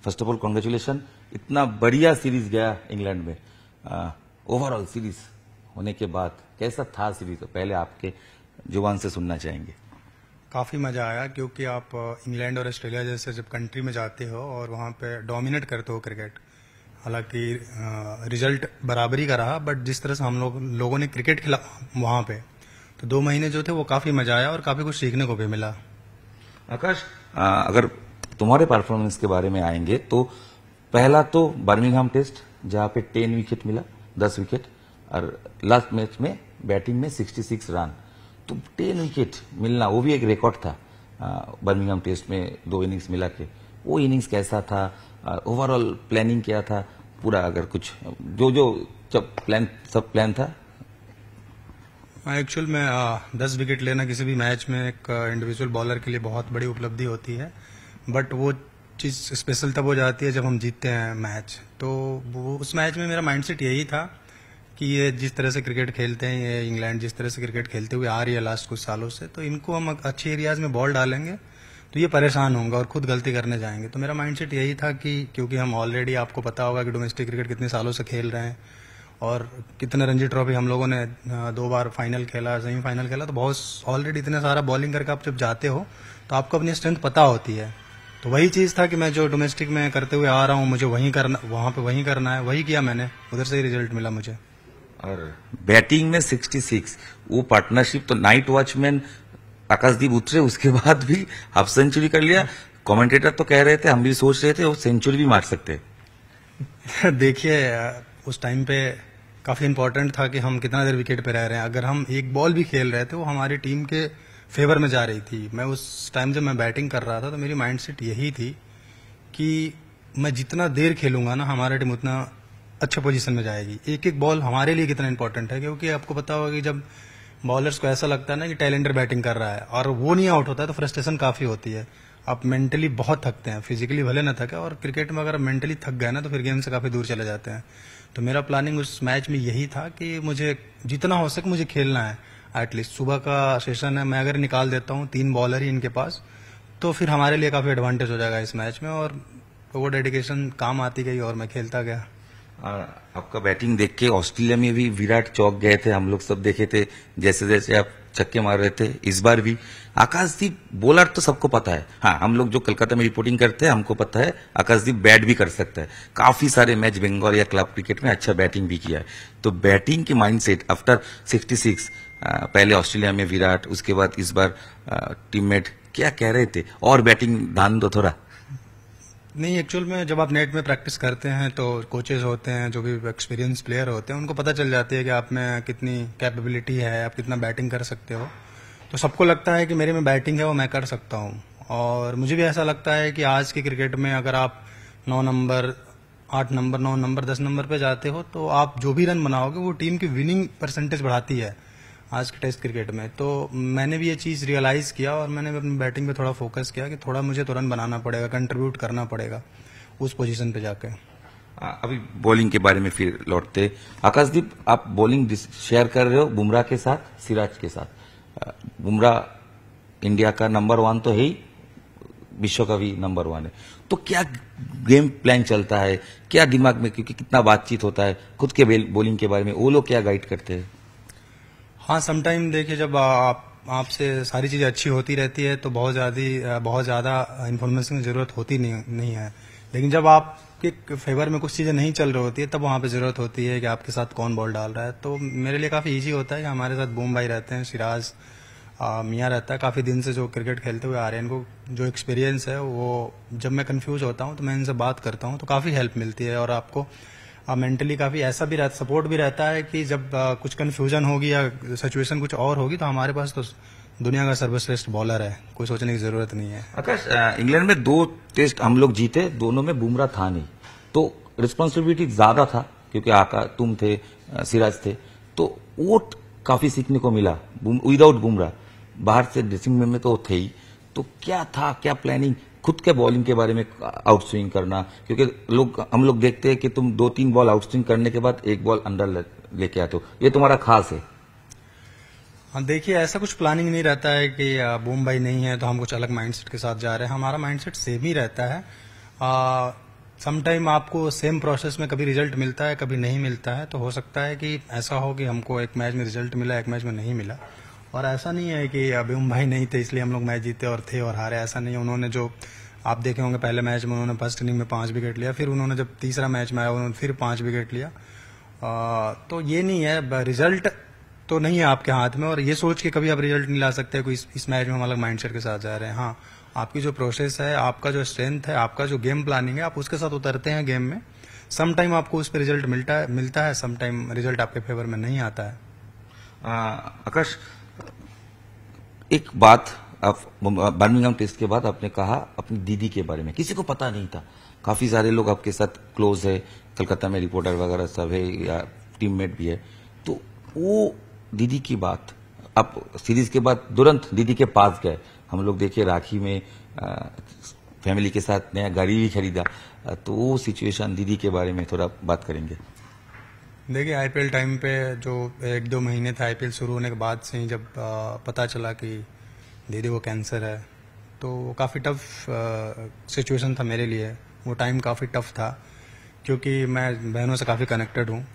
First of all congratulation, इतना बढ़िया series गया इंग्लैंड में। ओवरऑल सीरीज होने के बाद कैसा था सीरीज, पहले आपके जुबान से सुनना चाहेंगे। काफ़ी मज़ा आया क्योंकि आप इंग्लैंड और ऑस्ट्रेलिया जैसे जब कंट्री में जाते हो और वहाँ पे डोमिनेट करते हो क्रिकेट, हालांकि रिजल्ट बराबरी का रहा, बट जिस तरह से हम लोगों ने क्रिकेट खेला वहाँ पे, तो 2 महीने जो थे वो काफ़ी मज़ा आया और काफ़ी कुछ सीखने को भी मिला। आकाश, अगर तुम्हारे परफॉर्मेंस के बारे में आएंगे तो पहला तो बर्मिंघम टेस्ट जहाँ पे 10 विकेट मिला, 10 विकेट, और लास्ट मैच में बैटिंग में 66 रन, तो 10 विकेट मिलना वो भी एक रिकॉर्ड था। बर्मिंघम टेस्ट में 2 इनिंग्स मिला के, वो इनिंग्स कैसा था, ओवरऑल प्लानिंग क्या था पूरा, अगर कुछ जो जब सब प्लान था। एक्चुअल में 10 विकेट लेना किसी भी मैच में एक इंडिविजुअल बॉलर के लिए बहुत बड़ी उपलब्धि होती है, बट वो चीज़ स्पेशल तब हो जाती है जब हम जीतते हैं मैच। तो वो उस मैच में मेरा माइंडसेट यही था कि ये जिस तरह से क्रिकेट खेलते हैं, ये इंग्लैंड जिस तरह से क्रिकेट खेलते हुए आ रही है लास्ट कुछ सालों से, तो इनको हम अच्छे एरियाज में बॉल डालेंगे तो ये परेशान होंगे और खुद गलती करने जाएंगे। तो मेरा माइंडसेट यही था कि क्योंकि हम ऑलरेडी, आपको पता होगा कि डोमेस्टिक क्रिकेट कितने सालों से खेल रहे हैं और कितने रणजी ट्रॉफी हम लोगों ने 2 बार फाइनल खेला, सेमीफाइनल खेला, तो बहुत ऑलरेडी इतने सारा बॉलिंग करके आप जब जाते हो तो आपको अपनी स्ट्रेंथ पता होती है। तो वही चीज़ था कि मैं जो डोमेस्टिक में करते हुए आ रहा हूँ, मुझे वही करना, वहाँ पे वही करना है, वही किया मैंने, उधर से ही रिजल्ट मिला मुझे। और बैटिंग में 66, वो पार्टनरशिप तो नाइट वॉचमैन आकाशदीप उतरे उसके बाद भी हाफ सेंचुरी कर लिया। कमेंटेटर तो कह रहे थे, हम भी सोच रहे थे वो सेंचुरी भी मार सकते। देखिए, उस टाइम पे काफ़ी इंपॉर्टेंट था कि हम कितना देर विकेट पे रह रहे हैं। अगर हम एक बॉल भी खेल रहे थे वो हमारी टीम के फेवर में जा रही थी। मैं उस टाइम जब मैं बैटिंग कर रहा था तो मेरी माइंडसेट यही थी कि मैं जितना देर खेलूंगा ना, हमारी टीम उतना अच्छे पोजीशन में जाएगी। एक एक बॉल हमारे लिए कितना इंपॉर्टेंट है, क्योंकि आपको पता होगा कि जब बॉलर्स को ऐसा लगता है ना कि टैलेंटर बैटिंग कर रहा है और वो नहीं आउट होता है तो फ्रस्ट्रेशन काफ़ी होती है। आप मेंटली बहुत थकते हैं, फिजिकली भले ना थके, और क्रिकेट में अगर मेंटली थक गए ना तो फिर गेम से काफ़ी दूर चले जाते हैं। तो मेरा प्लानिंग उस मैच में यही था कि मुझे जितना हो सके मुझे खेलना है। एटलीस्ट सुबह का सेशन है, मैं अगर निकाल देता हूँ 3 बॉलर ही इनके पास, तो फिर हमारे लिए काफ़ी एडवांटेज हो जाएगा इस मैच में। और वो डेडिकेशन काम आती गई और मैं खेलता गया। आपका बैटिंग देख के ऑस्ट्रेलिया में भी विराट चौंक गए थे, हम लोग सब देखे थे जैसे जैसे आप छक्के मार रहे थे। इस बार भी आकाशदीप बॉलर तो सबको पता है, हाँ, हम लोग जो कलकत्ता में रिपोर्टिंग करते हैं हमको पता है आकाशदीप बैट भी कर सकता है। काफी सारे मैच बंगाल या क्लब क्रिकेट में अच्छा बैटिंग भी किया है। तो बैटिंग की माइंडसेट आफ्टर 66, पहले ऑस्ट्रेलिया में विराट, उसके बाद इस बार टीममेट क्या कह रहे थे, और बैटिंग ध्यान दो थोड़ा। नहीं, एक्चुअल में जब आप नेट में प्रैक्टिस करते हैं तो कोचेज होते हैं, जो भी एक्सपीरियंस प्लेयर होते हैं, उनको पता चल जाती है कि आप में कितनी कैपेबिलिटी है, आप कितना बैटिंग कर सकते हो। तो सबको लगता है कि मेरे में बैटिंग है, वो मैं कर सकता हूँ। और मुझे भी ऐसा लगता है कि आज की क्रिकेट में अगर आप 9 नंबर, 8 नंबर, 9 नंबर, 10 नंबर पे जाते हो तो आप जो भी रन बनाओगे वो टीम की विनिंग परसेंटेज बढ़ाती है आज के टेस्ट क्रिकेट में। तो मैंने भी ये चीज़ रियलाइज़ किया और मैंने भी अपनी बैटिंग पे थोड़ा फोकस किया कि थोड़ा मुझे तो रन बनाना पड़ेगा, कंट्रीब्यूट करना पड़ेगा उस पोजीशन पे जाके। अभी बॉलिंग के बारे में फिर लौटते। आकाशदीप, आप बॉलिंग शेयर कर रहे हो बुमराह के साथ, सिराज के साथ। बुमराह इंडिया का नंबर 1 तो है ही, विश्व का भी नंबर 1 है, तो क्या गेम प्लान चलता है, क्या दिमाग में, क्योंकि कितना बातचीत होता है खुद के बॉलिंग के बारे में, वो लोग क्या गाइड करते हैं? हाँ, समटाइम देखिए, जब आपसे सारी चीज़ें अच्छी होती रहती है तो बहुत ज़्यादा इन्फॉर्मेशन की ज़रूरत होती नहीं है। लेकिन जब आपके फेवर में कुछ चीज़ें नहीं चल रही होती है तब वहाँ पे ज़रूरत होती है कि आपके साथ कौन बॉल डाल रहा है। तो मेरे लिए काफ़ी इजी होता है कि हमारे साथ बूम भाई रहते हैं, सिराज मियाँ रहता है, काफ़ी दिन से जो क्रिकेट खेलते हुए आ रहे हैं, इनको जो एक्सपीरियंस है वो, जब मैं कंफ्यूज होता हूँ तो मैं इनसे बात करता हूँ तो काफ़ी हेल्प मिलती है। और आपको मेंटली काफ़ी ऐसा भी रहता, सपोर्ट भी रहता है कि जब कुछ कन्फ्यूजन होगी या सिचुएशन कुछ और होगी तो हमारे पास तो दुनिया का सर्वश्रेष्ठ बॉलर है, कोई सोचने की जरूरत नहीं है। आकाश, इंग्लैंड में 2 टेस्ट हम लोग जीते, दोनों में बुमराह था नहीं, तो रिस्पॉन्सिबिलिटी ज्यादा था क्योंकि तुम थे, सिराज थे, तो वो काफी सीखने को मिला। विदाउट बुमराह बाहर से ड्रेसिंग रूम में तो थे ही, तो क्या था, क्या प्लानिंग खुद के बॉलिंग के बारे में, आउट स्विंग करना, क्योंकि हम लोग देखते हैं कि तुम 2-3 बॉल आउट स्विंग करने के बाद 1 बॉल अंदर लेके आते हो, ये तुम्हारा खास है। हाँ, देखिए, ऐसा कुछ प्लानिंग नहीं रहता है कि बूम भाई नहीं है तो हम कुछ अलग माइंडसेट के साथ जा रहे हैं। हमारा माइंडसेट सेम ही रहता है। सम टाइम आपको सेम प्रोसेस में कभी रिजल्ट मिलता है, कभी नहीं मिलता है। तो हो सकता है कि ऐसा हो कि हमको एक मैच में रिजल्ट मिला, एक मैच में नहीं मिला। और ऐसा नहीं है कि अभिम भाई नहीं थे इसलिए हम लोग मैच जीते और थे और हारे, ऐसा नहीं है। उन्होंने जो आप देखे होंगे पहले मैच में उन्होंने फर्स्ट इनिंग में 5 विकेट लिया, फिर उन्होंने जब तीसरा मैच में आया उन्होंने फिर 5 विकेट लिया। तो ये नहीं है, रिजल्ट तो नहीं है आपके हाथ में, और ये सोच के कभी आप रिजल्ट नहीं ला सकते कोई इस मैच में हम अलग माइंडसेट के साथ जा रहे हैं। हाँ, आपकी जो प्रोसेस है, आपका जो स्ट्रेंथ है, आपका जो गेम प्लानिंग है, आप उसके साथ उतरते हैं गेम में। सम टाइम आपको उस पर रिजल्ट मिलता है, सम टाइम रिजल्ट आपके फेवर में नहीं आता है। आकाश, एक बात, आप बर्मिंघम टेस्ट के बाद आपने कहा अपनी दीदी के बारे में, किसी को पता नहीं था। काफी सारे लोग आपके साथ क्लोज है, कलकत्ता में रिपोर्टर वगैरह सब है या टीममेट भी है, तो वो दीदी की बात, आप सीरीज के बाद तुरंत दीदी के पास गए। हम लोग देखे राखी में फैमिली के साथ नया गाड़ी भी खरीदा, तो वो सिचुएशन दीदी के बारे में थोड़ा बात करेंगे। देखिए, आईपीएल टाइम पे जो 1-2 महीने थे आईपीएल शुरू होने के बाद से ही, जब पता चला कि दीदी को कैंसर है, तो काफ़ी टफ सिचुएशन था मेरे लिए। वो टाइम काफ़ी टफ था क्योंकि मैं बहनों से काफ़ी कनेक्टेड हूँ।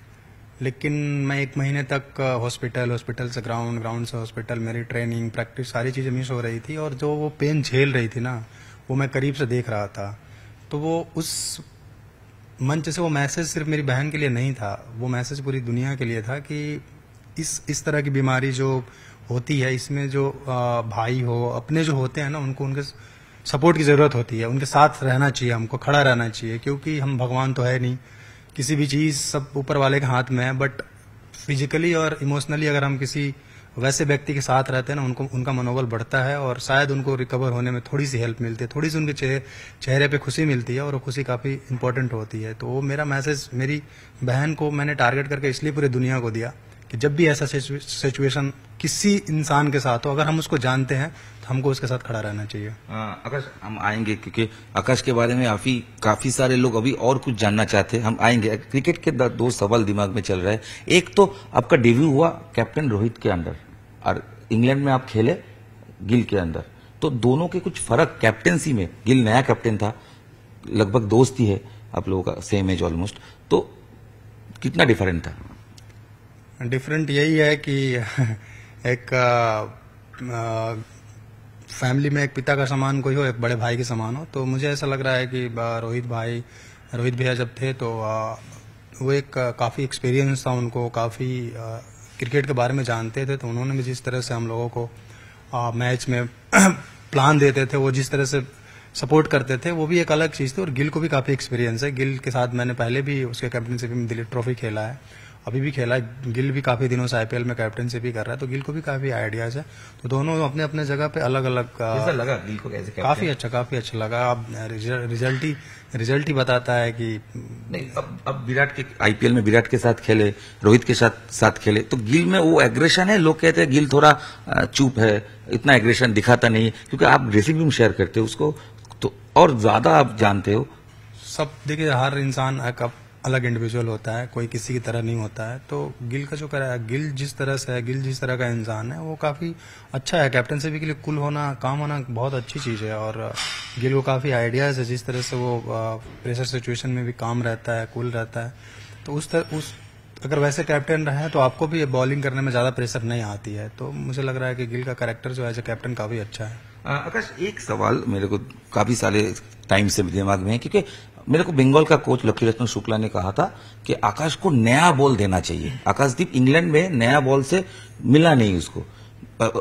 लेकिन मैं 1 महीने तक हॉस्पिटल से ग्राउंड से हॉस्पिटल, मेरी ट्रेनिंग, प्रैक्टिस, सारी चीज़ें मिस हो रही थी। और जो वो पेन झेल रही थी ना, वो मैं करीब से देख रहा था। तो वो उस मंच से वो मैसेज सिर्फ मेरी बहन के लिए नहीं था, वो मैसेज पूरी दुनिया के लिए था कि इस तरह की बीमारी जो होती है, इसमें जो भाई हो, अपने जो होते हैं ना, उनको उनके सपोर्ट की ज़रूरत होती है। उनके साथ रहना चाहिए, हमको खड़ा रहना चाहिए, क्योंकि हम भगवान तो है नहीं, किसी भी चीज़ सब ऊपर वाले के हाथ में है। बट फिजिकली और इमोशनली अगर हम किसी वैसे व्यक्ति के साथ रहते हैं ना, उनका मनोबल बढ़ता है और शायद उनको रिकवर होने में थोड़ी सी हेल्प मिलती है, थोड़ी सी उनके चेहरे पे खुशी मिलती है, और वो खुशी काफ़ी इंपॉर्टेंट होती है। तो वो मेरा मैसेज मेरी बहन को मैंने टारगेट करके इसलिए पूरी दुनिया को दिया कि जब भी ऐसा सिचुएशन किसी इंसान के साथ हो, अगर हम उसको जानते हैं तो हमको उसके साथ खड़ा रहना चाहिए। आकाश, हम आएंगे क्योंकि आकाश के बारे में काफी सारे लोग अभी और कुछ जानना चाहते हैं, हम आएंगे। क्रिकेट के 2 सवाल दिमाग में चल रहा है। एक तो आपका डेब्यू हुआ कैप्टन रोहित के अंडर, और इंग्लैंड में आप खेले गिल के अंदर, तो दोनों के कुछ फर्क कैप्टेंसी में, गिल नया कैप्टन था, लगभग दोस्त ही है आप लोगों का, सेम एज ऑलमोस्ट, तो कितना डिफरेंट था? डिफरेंट यही है कि एक फैमिली में एक पिता का समान कोई हो, एक बड़े भाई के समान हो। तो मुझे ऐसा लग रहा है कि रोहित भैया जब थे तो वो एक काफ़ी एक्सपीरियंस था उनको, काफ़ी क्रिकेट के बारे में जानते थे। तो उन्होंने भी जिस तरह से हम लोगों को मैच में प्लान देते थे, वो जिस तरह से सपोर्ट करते थे, वो भी एक अलग चीज़ थी। और गिल को भी काफ़ी एक्सपीरियंस है। गिल के साथ मैंने पहले भी उसके कैप्टनशिप में दिलीप ट्रॉफी खेला है, अभी भी खेला है। गिल भी काफ़ी दिनों से आईपीएल में कैप्टनशिप ही कर रहा है, तो गिल को भी काफ़ी आइडियाज़ है। तो दोनों अपने अपने जगह पे अलग अलग। कैसा लगा गिल को कैसे कैप्टन? काफ़ी अच्छा लगा। अब रिजल्ट ही बताता है कि नहीं। अब विराट के आईपीएल में विराट के साथ खेले, रोहित के साथ खेले, तो गिल में वो एग्रेशन है। लोग कहते हैं गिल थोड़ा चुप है, इतना एग्रेशन दिखाता नहीं, क्योंकि आप ड्रेसिंग रूम शेयर करते हो उसको, तो और ज्यादा आप जानते हो सब। देखिए, हर इंसान एक अलग इंडिविजुअल होता है, कोई किसी की तरह नहीं होता है। तो गिल का जो गिल जिस तरह से है, गिल जिस तरह का इंसान है, वो काफ़ी अच्छा है। कैप्टनशिप के लिए कूल होना, काम होना बहुत अच्छी चीज़ है। और गिल को काफ़ी आइडियाज़ है, जिस तरह से वो प्रेशर सिचुएशन में भी काम रहता है, कूल रहता है। तो अगर वैसे कैप्टन रहे तो आपको भी बॉलिंग करने में ज़्यादा प्रेशर नहीं आती है। तो मुझे लग रहा है कि गिल का कैरेक्टर जो एज ए कैप्टन काफ़ी अच्छा है। आकाश, एक सवाल मेरे को काफी सारे टाइम से दिमाग में है, क्योंकि मेरे को बंगाल का कोच लक्ष्मीरत्न शुक्ला ने कहा था कि आकाश को नया बॉल देना चाहिए। आकाशदीप इंग्लैंड में नया बॉल से मिला नहीं उसको,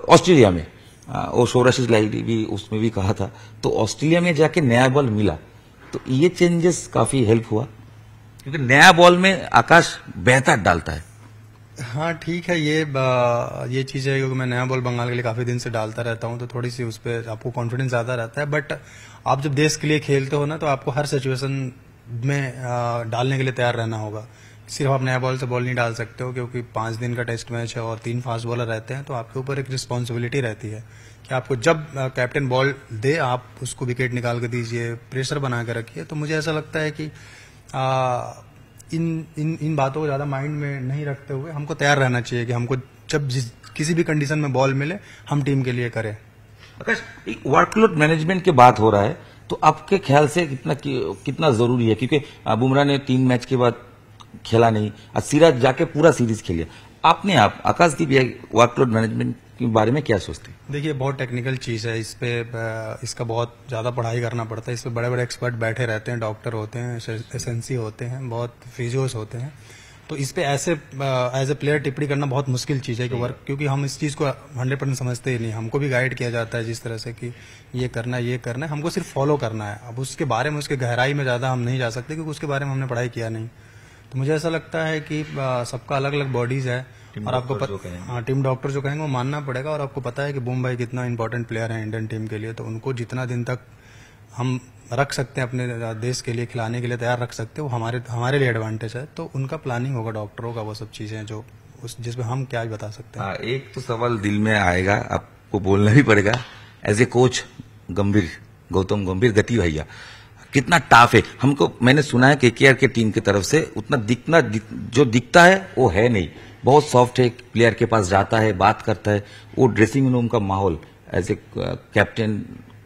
ऑस्ट्रेलिया में वो शोराशिस लाइडी भी उसमें भी कहा था, तो ऑस्ट्रेलिया में जाके नया बॉल मिला, तो ये चेंजेस काफी हेल्प हुआ, क्योंकि नया बॉल में आकाश बेहतर डालता है। हाँ, ठीक है, ये चीज़ है, क्योंकि मैं नया बॉल बंगाल के लिए काफ़ी दिन से डालता रहता हूँ, तो थोड़ी सी उस पर आपको कॉन्फिडेंस ज़्यादा रहता है। बट आप जब देश के लिए खेलते हो ना, तो आपको हर सिचुएशन में डालने के लिए तैयार रहना होगा। सिर्फ आप नया बॉल से बॉल नहीं डाल सकते हो, क्योंकि 5 दिन का टेस्ट मैच है और 3 फास्ट बॉलर रहते हैं। तो आपके ऊपर एक रिस्पॉन्सिबिलिटी रहती है कि आपको जब कैप्टन बॉल दे, आप उसको विकेट निकाल के दीजिए, प्रेशर बना के रखिए। तो मुझे ऐसा लगता है कि इन बातों को ज्यादा माइंड में नहीं रखते हुए हमको तैयार रहना चाहिए कि हमको जब किसी भी कंडीशन में बॉल मिले, हम टीम के लिए करें। आकाश, एक वर्कलोड मैनेजमेंट की बात हो रहा है, तो आपके ख्याल से कितना जरूरी है, क्योंकि बुमराह ने 3 मैच के बाद खेला नहीं और सिराज जाके पूरा सीरीज खेल लिया। आप आकाशदीप वर्कलोड मैनेजमेंट के बारे में क्या सोचते हैं? देखिए, बहुत टेक्निकल चीज़ है, इस पे इसका बहुत ज़्यादा पढ़ाई करना पड़ता है। इस पे बड़े बड़े एक्सपर्ट बैठे रहते हैं, डॉक्टर होते हैं, एसएनसी होते हैं, बहुत फिजियोस होते हैं। तो इस पे ऐसे एज ए प्लेयर टिप्पणी करना बहुत मुश्किल चीज़ है कि वर्क, क्योंकि हम इस चीज़ को 100% समझते ही नहीं। हमको भी गाइड किया जाता है जिस तरह से कि ये करना है, हमको सिर्फ फॉलो करना है। अब उसके बारे में, उसके गहराई में ज़्यादा हम नहीं जा सकते, क्योंकि उसके बारे में हमने पढ़ाई किया नहीं। तो मुझे ऐसा लगता है कि सबका अलग अलग बॉडीज है, और आपको हाँ, टीम डॉक्टर जो कहेंगे वो मानना पड़ेगा। और आपको पता है कि बूम भाई कितना इंपॉर्टेंट प्लेयर है इंडियन टीम के लिए, तो उनको जितना दिन तक हम रख सकते हैं अपने देश के लिए, खिलाने के लिए तैयार रख सकते हैं, वो हमारे लिए एडवांटेज है। तो उनका प्लानिंग होगा, डॉक्टरों का, वो सब चीजें जो जिसमें हम क्या बता सकते हैं। एक तो सवाल दिल में आएगा, आपको बोलना भी पड़ेगा, एज ए कोच गौतम गंभीर, गति भैया कितना टाफ है। मैंने सुना है केकेआर के टीम की तरफ से उतना जो दिखता है वो है नहीं, बहुत सॉफ्ट है। प्लेयर के पास जाता है, बात करता है, वो ड्रेसिंग रूम का माहौल एज ए कैप्टन,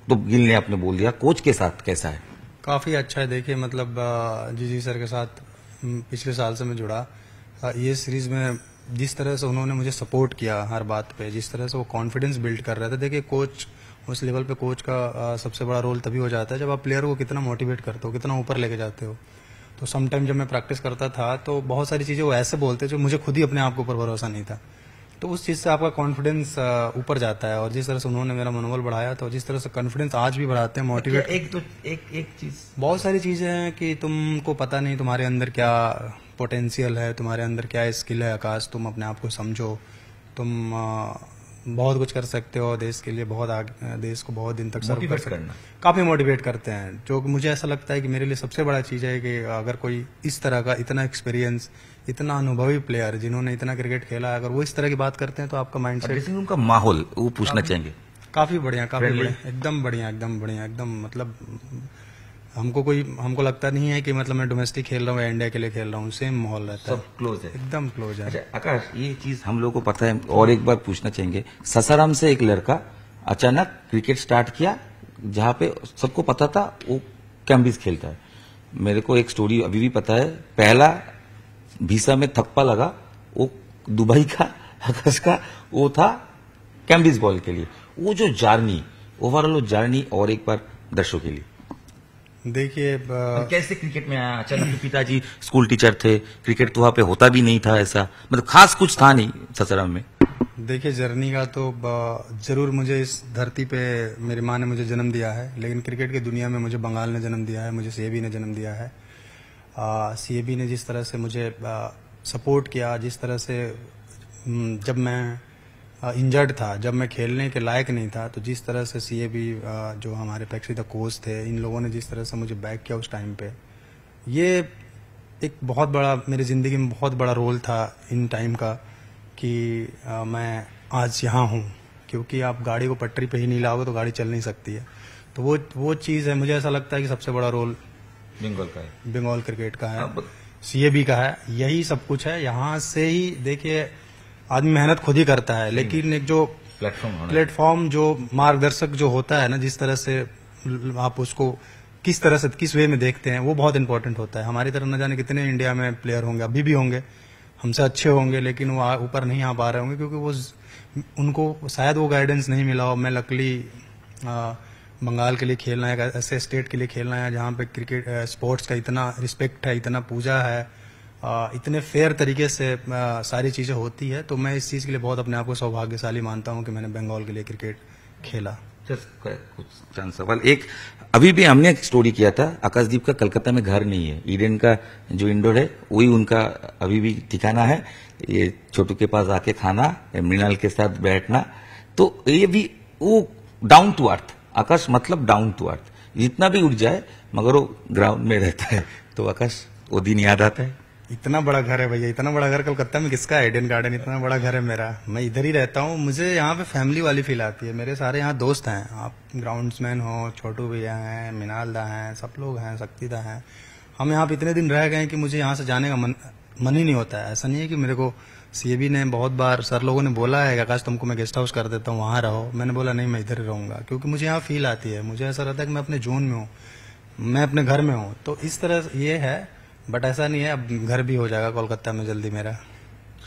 तो गिल ने आपने बोल दिया, कोच के साथ कैसा है? काफी अच्छा है। देखिए, मतलब जी सर के साथ पिछले साल से मैं जुड़ा, ये सीरीज में जिस तरह से उन्होंने मुझे सपोर्ट किया हर बात पे, जिस तरह से वो कॉन्फिडेंस बिल्ड कर रहे थे। देखिए, कोच उस लेवल पे, कोच का सबसे बड़ा रोल तभी हो जाता है जब आप प्लेयर को कितना मोटिवेट करते हो, कितना ऊपर लेके जाते हो। तो सम टाइम जब मैं प्रैक्टिस करता था तो बहुत सारी चीजें वो ऐसे बोलते जो मुझे खुद ही अपने आप के ऊपर भरोसा नहीं था। तो उस चीज से आपका कॉन्फिडेंस ऊपर जाता है, और जिस तरह से उन्होंने मेरा मनोबल बढ़ाया, तो जिस तरह से कॉन्फिडेंस आज भी बढ़ाते हैं, मोटिवेट। एक चीज, बहुत सारी चीजें हैं कि तुमको पता नहीं तुम्हारे अंदर क्या पोटेंशियल है, तुम्हारे अंदर क्या स्किल है आकाश, तुम अपने आप को समझो, तुम बहुत कुछ कर सकते हो देश के लिए, बहुत आगे, देश को बहुत दिन तक सर्व कर सकते हैं। काफी मोटिवेट करते हैं, जो मुझे ऐसा लगता है कि मेरे लिए सबसे बड़ा चीज है कि अगर कोई इस तरह का इतना एक्सपीरियंस, इतना अनुभवी प्लेयर जिन्होंने इतना क्रिकेट खेला है, अगर वो इस तरह की बात करते हैं तो आपका माइंड सेट, ड्रेसिंग रूम का माहौल, वो पूछना चाहेंगे। काफी बढ़िया, एकदम बढ़िया, एकदम मतलब हमको लगता नहीं है कि मतलब मैं डोमेस्टिक खेल रहा हूँ या इंडिया के लिए खेल रहा हूँ, सेम माहौल रहता है, सब क्लोज है, एकदम क्लोज है। अच्छा आकाश, ये चीज हम लोगों को पता है, और एक बार पूछना चाहेंगे, ससाराम से एक लड़का अचानक क्रिकेट स्टार्ट किया, जहां पे सबको पता था वो कैम्बिस खेलता है। मेरे को एक स्टोरी अभी भी पता है, पहला वीसा में थप्पा लगा वो दुबई का, आकाश का, वो था कैम्बिस बॉल के लिए। वो जो जर्नी, ओवरऑल जर्नी, और एक बार दर्शकों के लिए देखिए, कैसे क्रिकेट में आया अचानक? पिताजी स्कूल टीचर थे, क्रिकेट तो वहां पे होता भी नहीं था, ऐसा मतलब खास कुछ था नहीं ससाराम में। देखिए, जर्नी का तो जरूर, मुझे इस धरती पे मेरी माँ ने मुझे जन्म दिया है, लेकिन क्रिकेट की दुनिया में मुझे बंगाल ने जन्म दिया है, मुझे सीएबी ने जन्म दिया है। सीएबी ने जिस तरह से मुझे सपोर्ट किया, जिस तरह से जब मैं इंजर्ड था, जब मैं खेलने के लायक नहीं था, तो जिस तरह से सीएबी जो हमारे पेक्सीदा कोच थे, इन लोगों ने जिस तरह से मुझे बैक किया उस टाइम पे, ये एक बहुत बड़ा मेरी जिंदगी में बहुत बड़ा रोल था इन टाइम का, कि मैं आज यहाँ हूँ। क्योंकि आप गाड़ी को पटरी पे ही नहीं लाओगे तो गाड़ी चल नहीं सकती है। तो वो चीज़ है, मुझे ऐसा लगता है कि सबसे बड़ा रोल बंगाल का है, बंगाल क्रिकेट का है, सीएबी का है, यही सब कुछ है। यहाँ से ही देखिए, आदमी मेहनत खुद ही करता है, लेकिन एक जो प्लेटफॉर्म, जो मार्गदर्शक जो होता है ना, जिस तरह से आप उसको किस तरह से, किस वे में देखते हैं, वो बहुत इंपॉर्टेंट होता है। हमारी तरफ न जाने कितने इंडिया में प्लेयर होंगे, अभी भी होंगे, हमसे अच्छे होंगे, लेकिन वो ऊपर नहीं आ पा रहे होंगे, क्योंकि वो उनको शायद वो गाइडेंस नहीं मिला हो। मैं लकली बंगाल के लिए खेलना है, ऐसे स्टेट के लिए खेलना है जहाँ पे क्रिकेट स्पोर्ट्स का इतना रिस्पेक्ट है, इतना पूजा है, इतने फेयर तरीके से सारी चीजें होती है। तो मैं इस चीज के लिए बहुत अपने आप को सौभाग्यशाली मानता हूँ कि मैंने बंगाल के लिए क्रिकेट खेला। कुछ चंद सवाल, एक अभी भी हमने एक स्टोरी किया था, आकाशदीप का कलकत्ता में घर नहीं है, ईडन का जो इंडोर है वही उनका अभी भी ठिकाना है। ये छोटू के पास आके खाना, मृणाल के साथ बैठना, तो ये भी वो डाउन टू अर्थ, आकाश मतलब डाउन टू अर्थ, जितना भी उठ जाए मगर वो ग्राउंड में रहता है। तो आकाश, वो दिन याद आता है? इतना बड़ा घर है भैया, इतना बड़ा घर कलकत्ता में किसका है? ईडन गार्डन इतना बड़ा घर है मेरा, मैं इधर ही रहता हूँ। मुझे यहाँ पे फैमिली वाली फील आती है, मेरे सारे यहाँ दोस्त हैं, आप ग्राउंड्समैन हो, छोटू भैया हैं, मिनाल दा हैं, सब लोग हैं, शक्ति दा हैं। हम यहाँ पे इतने दिन रह गए हैं कि मुझे यहाँ से जाने का मन मन ही नहीं होता है। ऐसा नहीं है कि मेरे को सीएबी ने बहुत बार सर लोगों ने बोला है कि आकाश तुमको मैं गेस्ट हाउस कर देता हूँ, वहाँ रहो। मैंने बोला नहीं, मैं इधर ही रहूंगा, क्योंकि मुझे यहाँ फील आती है। मुझे ऐसा रहता है कि मैं अपने जोन में हूँ, मैं अपने घर में हूँ। तो इस तरह ये है, बट ऐसा नहीं है। अब घर भी हो जाएगा कोलकाता में जल्दी मेरा।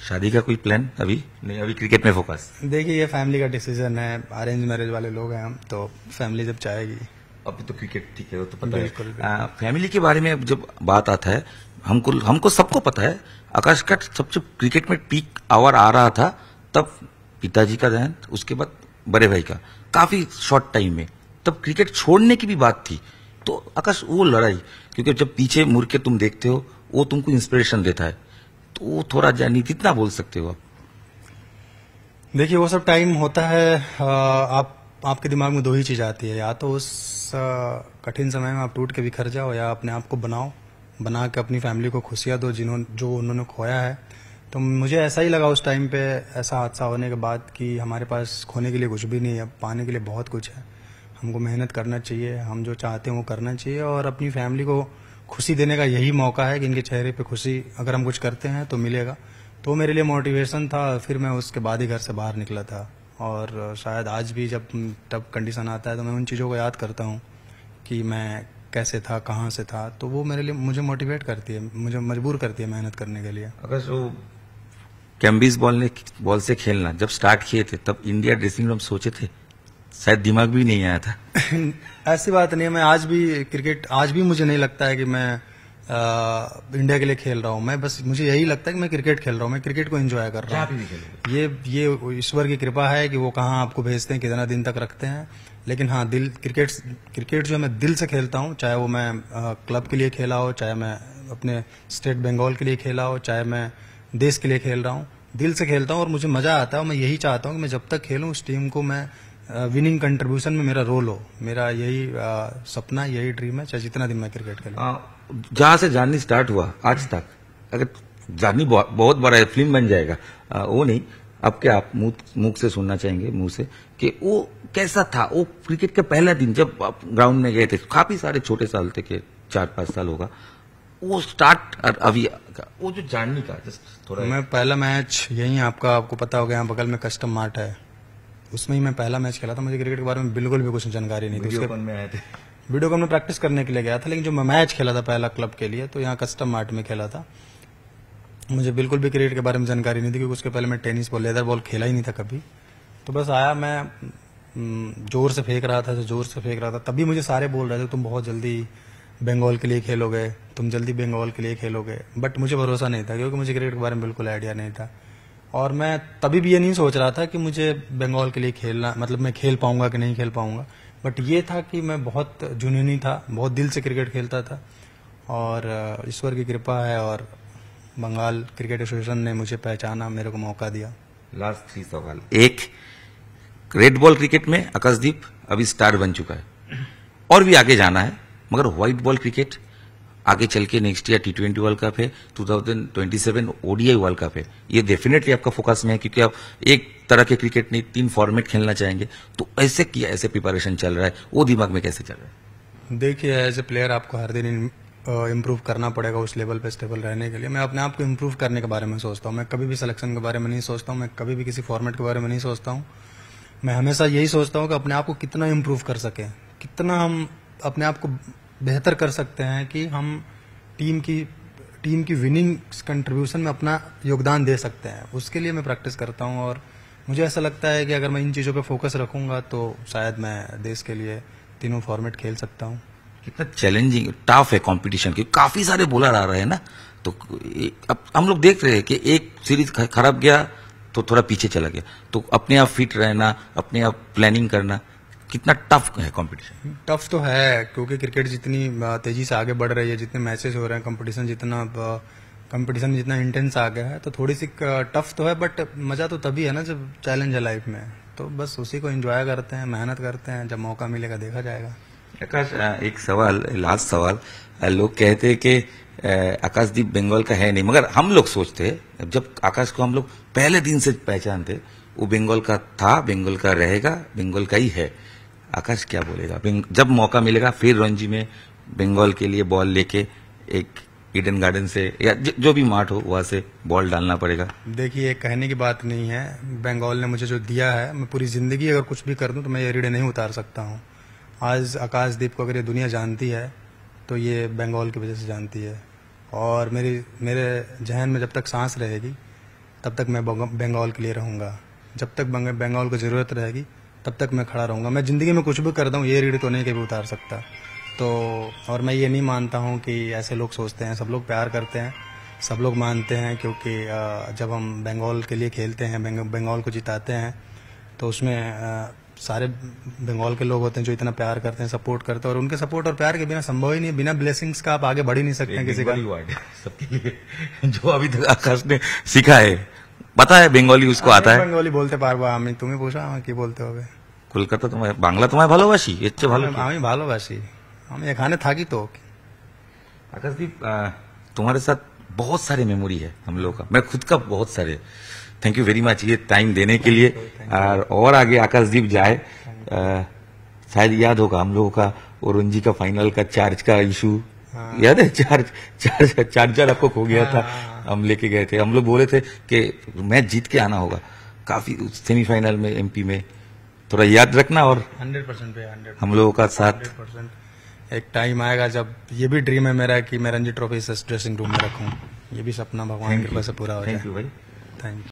शादी का कोई प्लान अभी नहीं, अभी क्रिकेट में फोकस? देखिए, ये फैमिली का डिसीजन है, अरेंज मैरिज वाले लोग हैं हम, तो फैमिली जब चाहेगी। अभी तो क्रिकेट ठीक है, वो तो पता है। बिल्कुल। फैमिली के बारे में जब बात आता है, हमको सबको पता है आकाश का सबसे क्रिकेट में पीक आवर आ रहा था तब पिताजी का देहांत, उसके बाद बड़े भाई का, काफी शॉर्ट टाइम में, तब क्रिकेट छोड़ने की भी बात थी। तो आकाश वो लड़ाई, क्योंकि जब पीछे मुड़ के तुम देखते हो, वो तुमको इंस्पिरेशन देता है, तो वो थोड़ा जानी कितना बोल सकते हो आप? देखिए, वो सब टाइम होता है। आपके दिमाग में दो ही चीज आती है, या तो उस कठिन समय में आप टूट के बिखर जाओ, या अपने आप को बना के अपनी फैमिली को खुशियां दो जो उन्होंने खोया है। तो मुझे ऐसा ही लगा उस टाइम पे, ऐसा हादसा होने के बाद, कि हमारे पास खोने के लिए कुछ भी नहीं है, पाने के लिए बहुत कुछ है। हमको मेहनत करना चाहिए, हम जो चाहते हैं वो करना चाहिए, और अपनी फैमिली को खुशी देने का यही मौका है कि इनके चेहरे पे खुशी अगर हम कुछ करते हैं तो मिलेगा। तो मेरे लिए मोटिवेशन था। फिर मैं उसके बाद ही घर से बाहर निकला था, और शायद आज भी जब तब कंडीशन आता है तो मैं उन चीज़ों को याद करता हूँ कि मैं कैसे था, कहाँ से था। तो वो मेरे लिए, मुझे मोटिवेट करती है, मुझे मजबूर करती है मेहनत करने के लिए। अगर वो कैम्बिस बॉल से खेलना जब स्टार्ट किए थे, तब इंडिया ड्रेसिंग रूम सोचे थे? शायद दिमाग भी नहीं आया था। ऐसी बात नहीं है। मैं आज भी क्रिकेट, आज भी मुझे नहीं लगता है कि मैं इंडिया के लिए खेल रहा हूँ। मैं बस, मुझे यही लगता है कि मैं क्रिकेट खेल रहा हूँ, मैं क्रिकेट को एंजॉय कर रहा हूँ। ये ईश्वर की कृपा है कि वो कहाँ आपको भेजते हैं, कितना दिन तक रखते हैं। लेकिन हाँ, क्रिकेट जो मैं दिल से खेलता हूँ, चाहे वो मैं क्लब के लिए खेला हो, चाहे मैं अपने स्टेट बंगाल के लिए खेला हो, चाहे मैं देश के लिए खेल रहा हूँ, दिल से खेलता हूँ और मुझे मजा आता है। मैं यही चाहता हूँ कि मैं जब तक खेलूँ उस टीम को मैं विनिंग कंट्रीब्यूशन में मेरा रोल हो। मेरा यही सपना, यही ड्रीम है, चाहे जितना दिन मैं क्रिकेट खेलूं। जहां से जर्नी स्टार्ट हुआ आज तक, अगर जर्नी बहुत बड़ा है, फिल्म बन जाएगा, वो नहीं, अब क्या आप मुंह से सुनना चाहेंगे, मुंह से, कि वो कैसा था? वो क्रिकेट के पहला दिन जब आप ग्राउंड में गए थे, काफी सारे छोटे साल थे, 4-5 साल होगा, वो स्टार्ट अभी वो जो जर्नी का जस्ट थोड़ा। मैं पहला मैच यही, आपको पता होगा, यहाँ बगल में कस्टम मार्ट है, उसमें ही मैं पहला मैच खेला था। मुझे क्रिकेट के बारे में बिल्कुल भी कुछ जानकारी नहीं थी। वीडियोकॉन में आए थे? वीडियोकॉन में प्रैक्टिस करने के लिए गया था, लेकिन जो मैं मैच खेला था पहला क्लब के लिए, तो यहाँ कस्टम मार्ट में खेला था। मुझे बिल्कुल भी क्रिकेट के बारे में जानकारी नहीं थी, क्योंकि उसके पहले मैं टेनिस बॉल, लेदर बॉल खेला ही नहीं था कभी। तो बस आया, मैं जोर से फेंक रहा था, तभी मुझे सारे बोल रहे थे तुम बहुत जल्दी बंगाल के लिए खेलोगे, तुम जल्दी बंगाल के लिए खेलोगे। बट मुझे भरोसा नहीं था, क्योंकि मुझे क्रिकेट के बारे में बिल्कुल आइडिया नहीं था। और मैं तभी भी ये नहीं सोच रहा था कि मुझे बंगाल के लिए खेलना, मतलब मैं खेल पाऊंगा कि नहीं खेल पाऊंगा। बट ये था कि मैं बहुत जुनूनी था, बहुत दिल से क्रिकेट खेलता था, और ईश्वर की कृपा है और बंगाल क्रिकेट एसोसिएशन ने मुझे पहचाना, मेरे को मौका दिया। लास्ट 3 सवाल। एक, रेड बॉल क्रिकेट में आकाशदीप अभी स्टार बन चुका है, और भी आगे जाना है, मगर व्हाइट बॉल क्रिकेट आगे चल के next year T20 world cup है, 2027 ODI वर्ल्ड कप है, ये डेफिनेटली आपका फोकस में है, क्योंकि आप एक तरह के क्रिकेट नहीं 3 फॉर्मेट खेलना चाहेंगे। तो ऐसे किया, ऐसे प्रिपरेशन चल रहा है, वो दिमाग में कैसे चल रहा है? देखिए, एज ए प्लेयर आपको हर दिन इम्प्रूव करना पड़ेगा उस लेवल पे स्टेबल रहने के लिए। मैं अपने आप को इम्प्रूव करने के बारे में सोचता हूँ। मैं कभी भी सिलेक्शन के बारे में नहीं सोचता हूँ, मैं कभी भी किसी फॉर्मेट के बारे में नहीं सोचता हूँ। मैं हमेशा यही सोचता हूँ कि अपने आप को कितना इम्प्रूव कर सकें, कितना हम अपने आप को बेहतर कर सकते हैं कि हम टीम की विनिंग कंट्रीब्यूशन में अपना योगदान दे सकते हैं। उसके लिए मैं प्रैक्टिस करता हूँ, और मुझे ऐसा लगता है कि अगर मैं इन चीज़ों पे फोकस रखूंगा तो शायद मैं देश के लिए तीनों फॉर्मेट खेल सकता हूँ। कितना चैलेंजिंग, टफ है कंपटीशन, क्योंकि काफी सारे बॉलर आ रहे हैं ना। तो अब हम लोग देख रहे हैं कि एक सीरीज खराब गया तो थोड़ा पीछे चला गया, तो अपने आप फिट रहना, अपने आप प्लानिंग करना, कितना टफ है कंपटीशन? टफ तो है, क्योंकि क्रिकेट जितनी तेजी से आगे बढ़ रही है, जितने मैचेस हो रहे हैं, कंपटीशन जितना इंटेंस आ गया है, तो थोड़ी सी टफ तो है। बट मजा तो तभी है ना जब चैलेंज है लाइफ में। तो बस उसी को एंजॉय करते हैं, मेहनत करते हैं, जब मौका मिलेगा देखा जाएगा। आकाश, एक सवाल, लास्ट सवाल। लोग कहते हैं कि आकाशदीप बंगाल का है नहीं, मगर हम लोग सोचते हैं, जब आकाश को हम लोग पहले दिन से पहचानते, वो बंगाल का था, बंगाल का रहेगा, बंगाल का ही है। आकाश क्या बोलेगा? जब मौका मिलेगा फिर रणजी में बंगाल के लिए बॉल लेके एक ईडन गार्डन से या जो भी मार्ट हो वहां से बॉल डालना पड़ेगा? देखिए, कहने की बात नहीं है। बंगाल ने मुझे जो दिया है, मैं पूरी जिंदगी अगर कुछ भी कर दूं तो मैं ये रीढ़े नहीं उतार सकता हूं। आज आकाशदीप को अगर ये दुनिया जानती है तो ये बंगाल की वजह से जानती है, और मेरे जहन में जब तक सांस रहेगी तब तक मैं बंगाल के लिए रहूंगा। जब तक बंगाल को जरूरत रहेगी तब तक मैं खड़ा रहूंगा। मैं जिंदगी में कुछ भी कर दूं ये रीढ़ तो नहीं कभी उतार सकता। तो और मैं ये नहीं मानता हूं कि ऐसे लोग सोचते हैं। सब लोग प्यार करते हैं, सब लोग मानते हैं, क्योंकि जब हम बंगाल के लिए खेलते हैं, बंगाल को जिताते हैं, तो उसमें सारे बंगाल के लोग होते हैं जो इतना प्यार करते हैं, सपोर्ट करते हैं, और उनके सपोर्ट और प्यार के बिना संभव ही नहीं है। बिना ब्लेसिंग्स का आप आगे बढ़ ही नहीं सकते हैं किसी का। वर्ड सबके लिए जो अभी तक आकाश ने सीखा है, पता है बंगाली उसको आता है। बंगाली बोलते পারবো আমি, তুমি পোষা আমাকে কি বলতে হবে? কলকাতা তোমায় বাংলা তোমায় ভালোবাসি, এর চেয়ে ভালো কি? আমি ভালোবাসি, আমি এখানে থাকি তো। आकाशदीप तुम्हारे साथ बहुत सारे मेमोरी है हम लोग का, मैं खुद का बहुत सारे। थैंक यू वेरी मच ये टाइम देने के लिए। और आगे आकाशदीप जाए, शायद याद होगा हम लोगों का वो रणजी का फाइनल का चार्ज का इशू, याद है? चार्जर आपको खो गया था, हम लेके गए थे। हम लोग बोले थे कि मैच जीत के आना होगा, काफी सेमीफाइनल में एमपी में। थोड़ा याद रखना, और 100% पे 100%, हम लोगों का साथ 100%। एक टाइम आएगा जब ये भी ड्रीम है मेरा कि मैं रणजी ट्रॉफी इस ड्रेसिंग रूम में रखूं। ये भी सपना भगवान की कृपा से पूरा हो जाए। थैंक यू भाई। Thank you.